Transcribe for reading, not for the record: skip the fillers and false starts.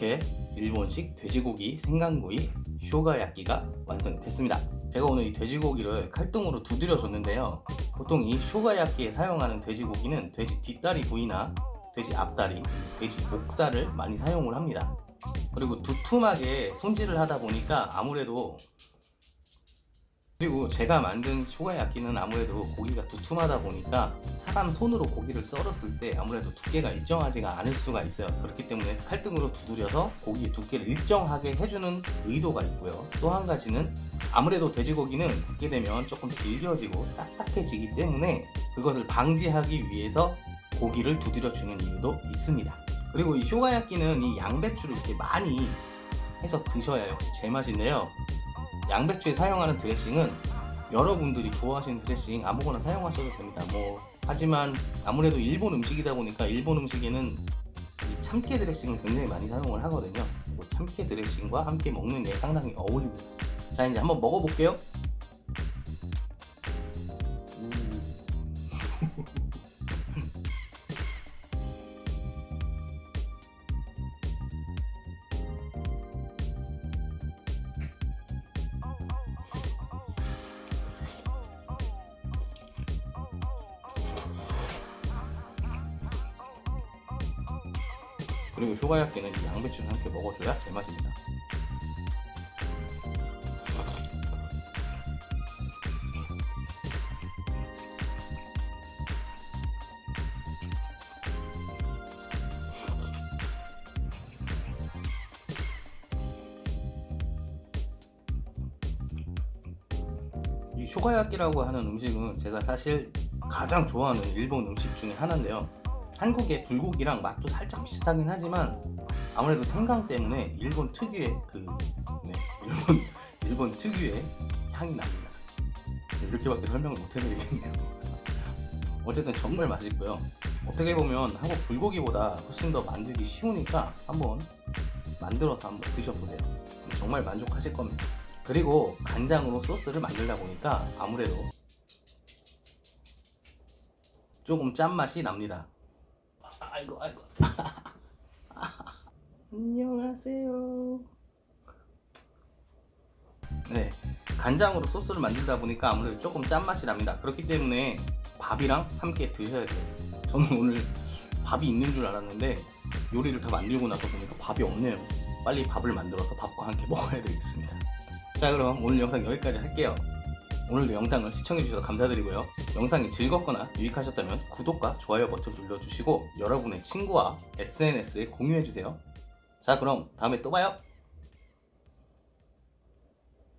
이렇게 일본식 돼지고기 생간구이 쇼가야끼가 완성이 됐습니다. 제가 오늘 이 돼지고기를 칼등으로 두드려 줬는데요. 보통 이 쇼가야끼에 사용하는 돼지고기는 돼지 뒷다리 부위나 돼지 앞다리, 돼지 목살을 많이 사용을 합니다. 그리고 두툼하게 손질을 하다 보니까 그리고 제가 만든 쇼가야끼는 아무래도 고기가 두툼하다 보니까 사람 손으로 고기를 썰었을 때 아무래도 두께가 일정하지가 않을 수가 있어요. 그렇기 때문에 칼등으로 두드려서 고기의 두께를 일정하게 해주는 의도가 있고요. 또 한 가지는 아무래도 돼지고기는 굽게 되면 조금 질겨지고 딱딱해지기 때문에 그것을 방지하기 위해서 고기를 두드려 주는 이유도 있습니다. 그리고 이 쇼가야끼는 이 양배추를 이렇게 많이 해서 드셔야 역시 제맛인데요. 양배추에 사용하는 드레싱은 여러분들이 좋아하시는 드레싱 아무거나 사용하셔도 됩니다. 하지만 아무래도 일본 음식이다 보니까 일본 음식에는 이 참깨 드레싱을 굉장히 많이 사용을 하거든요. 참깨 드레싱과 함께 먹는 게 상당히 어울립니다. 자, 이제 한번 먹어볼게요. 그리고 쇼가야끼는 이 양배추를 함께 먹어줘야 제맛입니다. 이 쇼가야끼라고 하는 음식은 제가 사실 가장 좋아하는 일본 음식 중에 하나인데요. 한국의 불고기랑 맛도 살짝 비슷하긴 하지만 아무래도 생강 때문에 일본 특유의 일본 특유의 향이 납니다. 이렇게밖에 설명을 못 해드리겠네요. 어쨌든 정말 맛있고요. 어떻게 보면 한국 불고기보다 훨씬 더 만들기 쉬우니까 한번 만들어서 한번 드셔보세요. 정말 만족하실 겁니다. 그리고 간장으로 소스를 만들다 보니까 아무래도 조금 짠맛이 납니다. 아이고 안녕하세요. 네, 간장으로 소스를 만들다 보니까 아무래도 조금 짠맛이 납니다. 그렇기 때문에 밥이랑 함께 드셔야 돼요. 저는 오늘 밥이 있는 줄 알았는데 요리를 다 만들고 나서 보니까 밥이 없네요. 빨리 밥을 만들어서 밥과 함께 먹어야 되겠습니다. 자, 그럼 오늘 영상 여기까지 할게요. 오늘도 영상을 시청해주셔서 감사드리고요. 영상이 즐겁거나 유익하셨다면 구독과 좋아요 버튼 눌러주시고 여러분의 친구와 SNS에 공유해주세요. 자, 그럼 다음에 또 봐요.